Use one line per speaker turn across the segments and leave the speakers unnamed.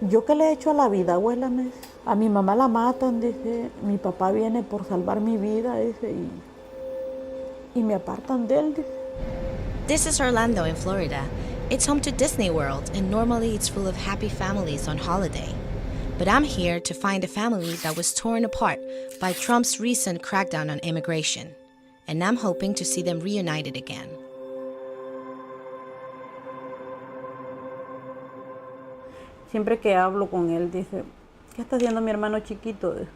¿Yo qué le he hecho a la vida, abuela? A mi mamá la matan, dice. Mi papá viene por salvar mi vida, dice, y me apartan de él, dice.
This is Orlando in Florida. It's home to Disney World, and normally it's full of happy families on holiday. But I'm here to find a family that was torn apart by Trump's recent crackdown on immigration. And I'm hoping to see them reunited again.
Siempre que hablo con él, dice, ¿qué está haciendo mi hermano chiquito?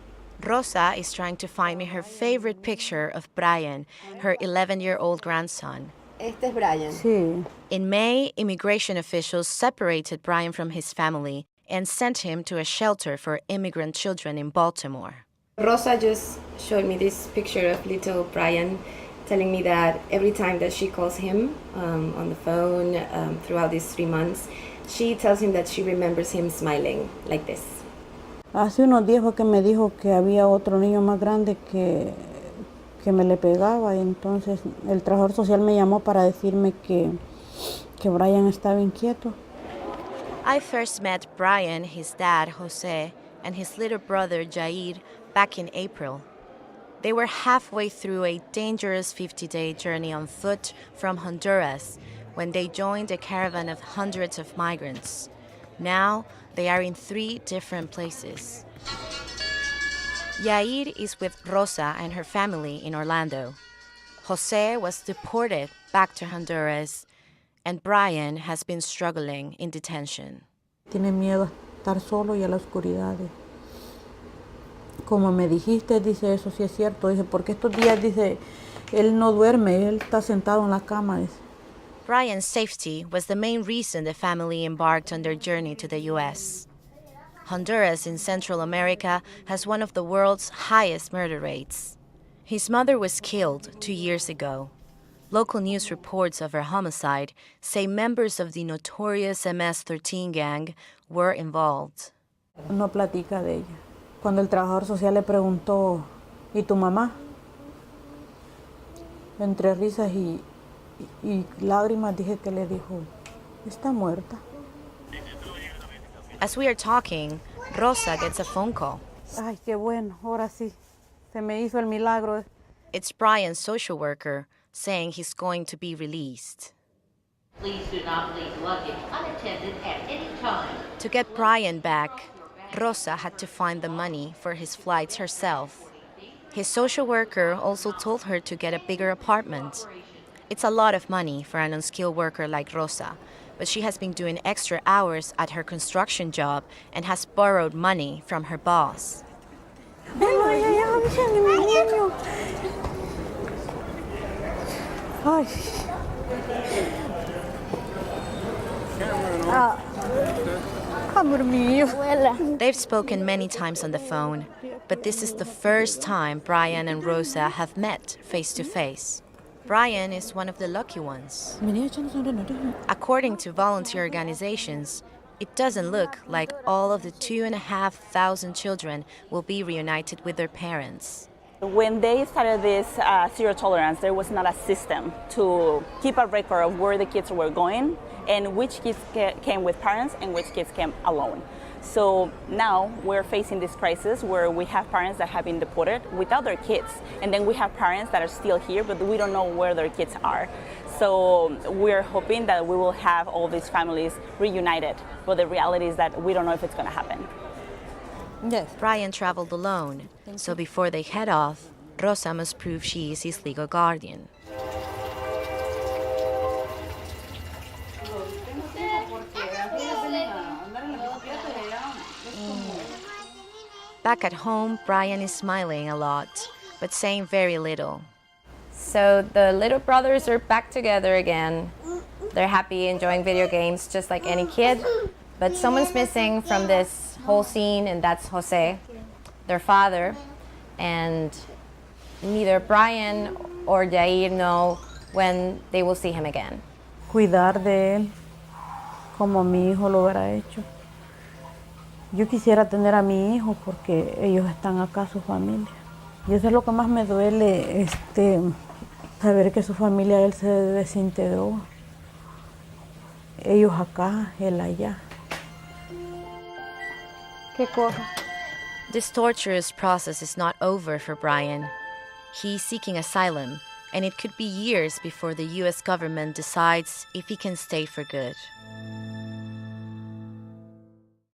Rosa is trying to find me her favorite picture of Brian, her 11-year-old grandson.
Este es Brian.
Sí.
In May, immigration officials separated Brian from his family and sent him to a shelter for immigrant children in Baltimore.
Rosa just showed me this picture of little Brian, telling me that every time that she calls him on the phone throughout these 3 months, she tells him that she remembers him smiling like this.
Hace unos días fue que me dijo que había otro niño más grande que me le pegaba, y entonces el trabajador social me llamó para decirme que Brian estaba inquieto.
I first met Brian, his dad, Jose, and his little brother, Jair, back in April. They were halfway through a dangerous 50-day journey on foot from Honduras when they joined a caravan of hundreds of migrants. Now, they are in 3 different places. Jair is with Rosa and her family in Orlando. Jose was deported back to Honduras, and Brian has been struggling in detention.
Tiene miedo a estar solo y a la oscuridad. Como me dijiste, dice, eso sí es cierto. Dice, porque estos días, dice, él no duerme, él está sentado en la cama. Dice.
Brian's safety was the main reason the family embarked on their journey to the U.S. Honduras in Central America has one of the world's highest murder rates. His mother was killed 2 years ago. Local news reports of her homicide say members of the notorious MS-13 gang were involved.
No platica de ella. Cuando el trabajador social le preguntó, ¿y tu mamá? Entre risas y lágrimas dije que le dijo, está muerta.
As we are talking, Rosa gets a phone call.
Ay, qué bueno, ahora sí, se me hizo el milagro.
It's Brian's social worker saying he's going to be released.
Please do not leave luggage unattended at any time.
To get Brian back, Rosa had to find the money for his flights herself. His social worker also told her to get a bigger apartment. It's a lot of money for an unskilled worker like Rosa, but she has been doing extra hours at her construction job and has borrowed money from her boss.
Ay. Amor mío.
They've spoken many times on the phone, but this is the first time Brian and Rosa have met face to face. Brian is one of the lucky ones. According to volunteer organizations, it doesn't look like all of the 2,500 children will be reunited with their parents.
When they started this zero tolerance, there was not a system to keep a record of where the kids were going and which kids came with parents and which kids came alone. So now we're facing this crisis where we have parents that have been deported without their kids, and then we have parents that are still here, but we don't know where their kids are. So we're hoping that we will have all these families reunited, but the reality is that we don't know if it's going to happen.
Yes.
Brian traveled alone, so before they head off, Rosa must prove she is his legal guardian. Back at home, Brian is smiling a lot, but saying very little.
So the little brothers are back together again. They're happy, enjoying video games just like any kid. But someone's missing from this whole scene, and that's Jose, their father. And neither Brian or Jair know when they will see him again.
Cuidar de él como mi hijo lo hubiera hecho. Yo quisiera tener a mi hijo porque ellos están acá, su familia. Y eso es lo que más me duele, saber que su familia, él se desintegró. Ellos acá, él allá. ¿Qué cosa?
This torturous process is not over for Brian. He's seeking asylum, and it could be years before the US government decides if he can stay for good.